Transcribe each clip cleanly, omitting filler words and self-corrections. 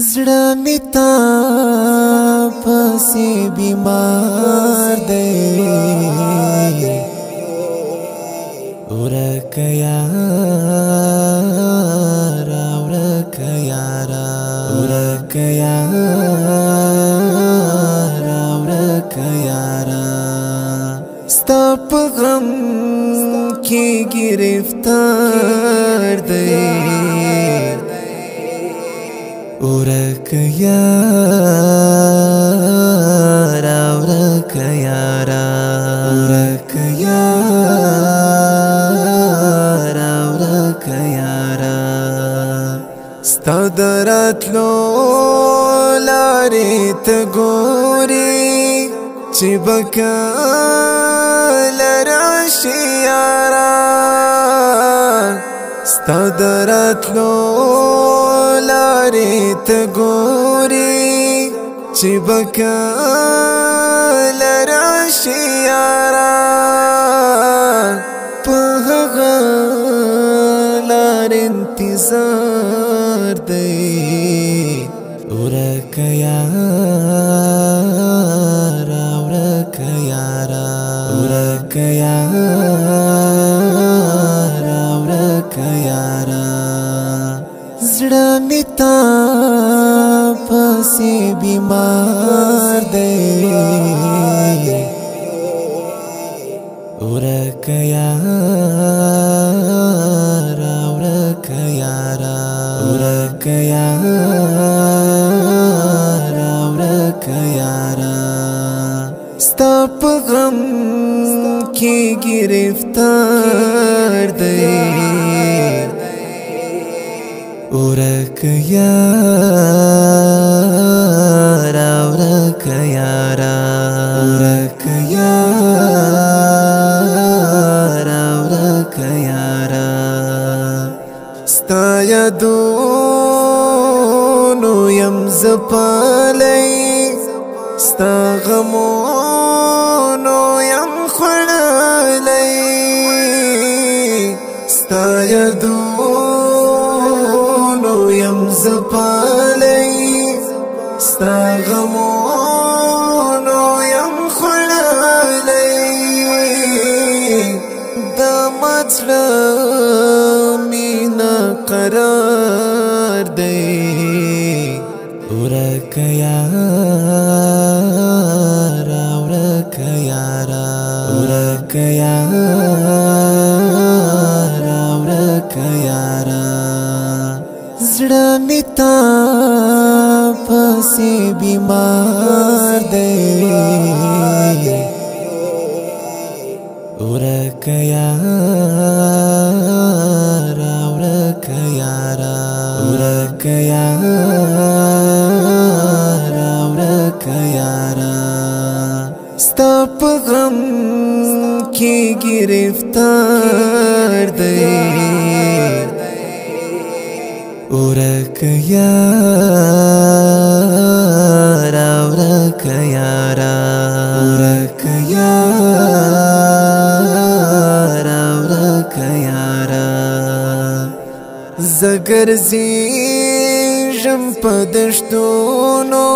زړه می تا پسې بیمار دی ورکه یارا ورکه یارا ورکه یارا ورکه یارا ستا په غم کې گرفتار دی ورکه یارا ورکه یارا ورکه یارا ورکه یارا ستا د راتلو لارې ته ګورې چې به کله راشي یارا ستا د راتلو لارې ته ګورې چې به کله راشي یارا په هغه لار انتظار دی ورکه یارا ورکه یارا ورکه یارا ورکه یارا زړه می تا پسې بیمار دی ورکه یارا ورکه یارا ورکه یارا ورکه یارا ستا په غم کې گرفتار دی ورکه یارا ورکه یارا ورکه یارا ورکه یارا ستا یادونو یم زپالی ستا غمونو یم خوړلی ستا یادونو یم زپالی ستا غمونو یم خوړلی د مزړه مینا قرار دی ورکه یارا ورکه یارا ورکه یارا ورکه یارا زړه می تا پسې بیمار دی ورکه یارا ورکه یارا ورکه یارا ورکه یارا ستا په غم کې گرفتار دی ورکه یارا ورکه یارا ورکه یارا ورکه یارا زه ګرځېږم په دښتونو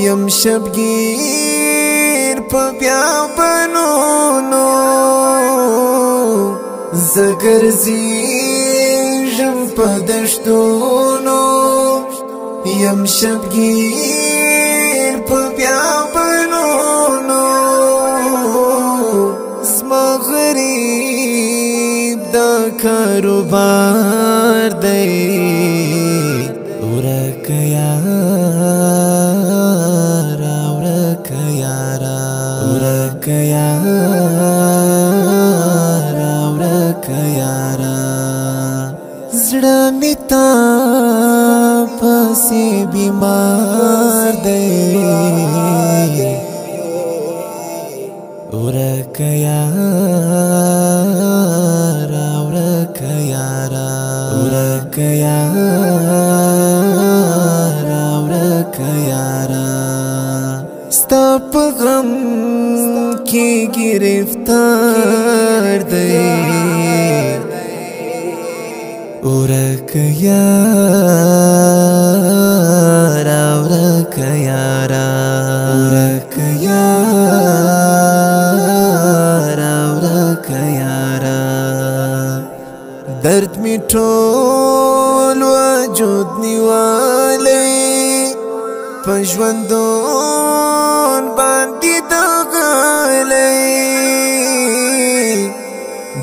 یم شبګیر په بیابانونو زه ګرځېږم په دښتونو یم شبګیر په بیابانونو زما غریب دا کاروبار دی ورکه یارا ورکه یارا ورکه یارا ورکه یارا زړه می تا پسې بیمار دی ورکه یارا ورکه یارا ورکه یارا ورکه یارا ستا په غم کې گرفتار دی ورکه یارا نیوالی پژوندون باندې دغلی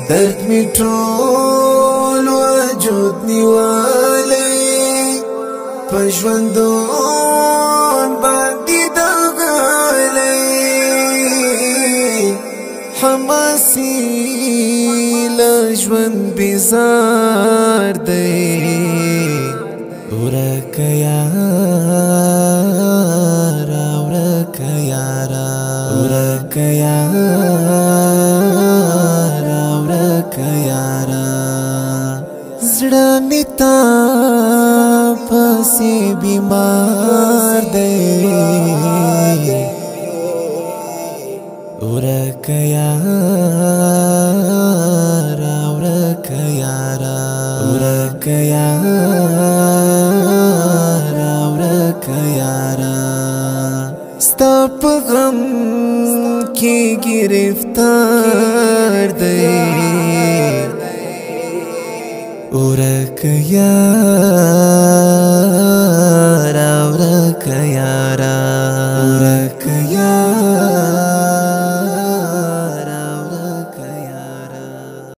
درد می ټول وجود نیوالی پژوندون باندې دغلی حماسي لژوند بیزار دی ورک یارا ورک یارا ورک یارا ورک یارا زړه می تا پسې بیمار دی ورک یارا ورک یارا ورک یارا ورک یارا ستا په غم کې گرفتار دی ورک یارا